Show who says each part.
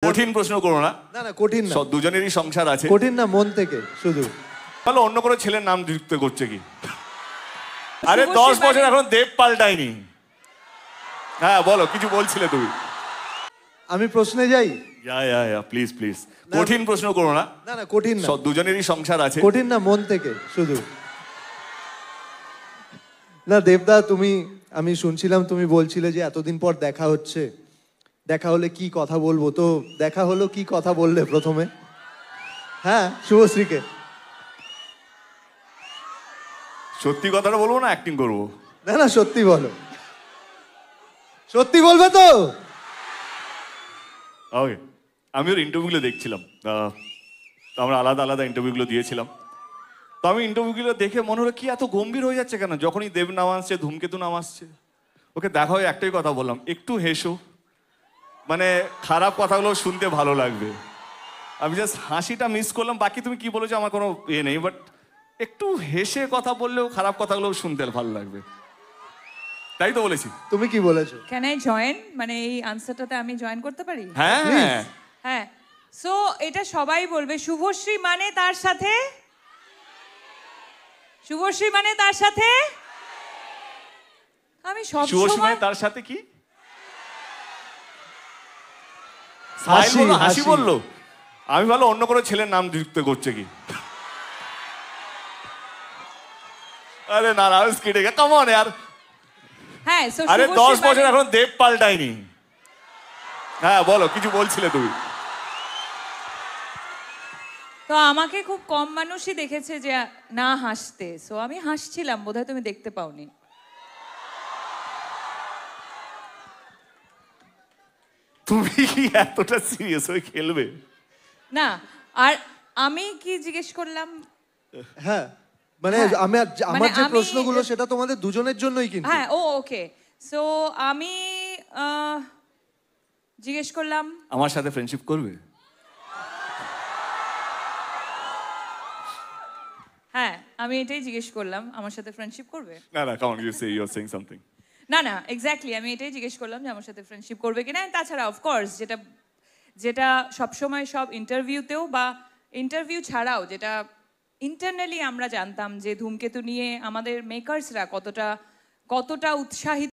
Speaker 1: কঠিন প্রশ্ন করো না।
Speaker 2: না না কঠিন না,
Speaker 1: দুজনেরই সংসার আছে।
Speaker 2: কঠিন না, মন থেকে শুধু।
Speaker 1: তাহলে অন্য কোনো ছেলের নাম যুক্ত করছে কি? আরে 10 বছর এখন দেব পাল্টায়নি। হ্যাঁ বলো, কিছু বলছিলে তুমি।
Speaker 2: আমি প্রশ্নে যাই।
Speaker 1: প্লিজ প্লিজ, কঠিন প্রশ্ন করো না।
Speaker 2: না না কঠিন না,
Speaker 1: দুজনেরই সংসার আছে।
Speaker 2: কঠিন না, মন থেকে শুধু। না দেবদা, আমি শুনছিলাম তুমি বলছিলে যে এতদিন পর দেখা হচ্ছে, দেখা হলে কি কথা বলবো, তো দেখা হলো, কি কথা বললে প্রথমে? হ্যাঁ, শুভশ্রীকে।
Speaker 1: সত্যি কথাটা বলবো না অ্যাক্টিং করবো?
Speaker 2: না না সত্যি বলো, সত্যি বলবে তো?
Speaker 1: ওকে, আমি ওর ইন্টারভিউগুলো দেখছিলাম, আমরা আলাদা আলাদা ইন্টারভিউগুলো দিয়েছিলাম। তো আমি ইন্টারভিউগুলো দেখে মনে হলো কি এত গম্ভীর হয়ে যাচ্ছে কেন যখনই দেব নাম আসছে, ধূমকেতু নাম আসছে। ওকে দেখা হয়ে একটাই কথা বললাম, একটু হেসো, মানে খারাপ কথাগুলো শুনতে ভালো লাগবে। আমি জাস্ট হাসিটা মিস করলাম, বাকি তুমি কি বলেছো আমার কোনো ইয়ে নেই, বাট একটু হেসে কথা বললেও খারাপ কথাগুলো শুনতে ভালো লাগবে, তাই তো বলেছি।
Speaker 2: তুমি কি বলেছো?
Speaker 3: ক্যান আই জয়েন, মানে এই আনসারটাতে আমি জয়েন করতে পারি?
Speaker 1: হ্যাঁ
Speaker 3: হ্যাঁ। সো এটা সবাই বলবে, শুভশ্রী মানে তার সাথে, শুভশ্রী মানে তার সাথে। আমি সব
Speaker 1: শুভশ্রী
Speaker 3: সময়
Speaker 1: তার সাথে কি
Speaker 2: হাসি,
Speaker 1: হাসি
Speaker 2: হাসি।
Speaker 1: বললো। আমি ভালো অন্য কোনো ছেলের নাম যুক্ত করছে কি। আরে না না, কেটে গে, কাম অন यार।
Speaker 3: হ্যাঁ, সো
Speaker 1: আরে 10 বছর এখন দেব পাল্টায়নি। হ্যাঁ বলো, কিছু বলছিলে তুমি।
Speaker 3: তো আমাকে খুব কম মানুষই দেখেছে যে না হাসতে, সো আমি হাসছিলাম, বোধহয় তুমি দেখতে পাওনি।
Speaker 1: তুমি কি এতটা সিরিয়াস হয়ে খেলবে?
Speaker 3: না, আর আমি কি জিজ্ঞেস করলাম?
Speaker 2: হ্যাঁ মানে
Speaker 3: হ্যাঁ,
Speaker 2: আমার
Speaker 3: মানে
Speaker 2: যে
Speaker 3: আমি-
Speaker 2: প্রশ্নগুলো সেটা তোমাদের দুজনের জন্যই কিন্তু।
Speaker 3: হ্যাঁ, ওকে। সো আমি জিজ্ঞেস করলাম,
Speaker 1: আমার সাথে ফ্রেন্ডশিপ করবে?
Speaker 3: হ্যাঁ আমি এটাই জিজ্ঞেস করলাম, আমার সাথে ফ্রেন্ডশিপ করবে?
Speaker 1: না না, come on, you saying something.
Speaker 3: না না, এক্স্যাক্টলি আমি এটাই জিজ্ঞেস করলাম যে আমার সাথে ফ্রেন্ডশিপ করবে কিনা। তাছাড়া অফকোর্স যেটা সবসময় সব ইন্টারভিউতেও বা ইন্টারভিউ ছাড়াও যেটা ইন্টারনালি আমরা জানতাম যে ধূমকেতু নিয়ে আমাদের মেকার্সরা কতটা উৎসাহিত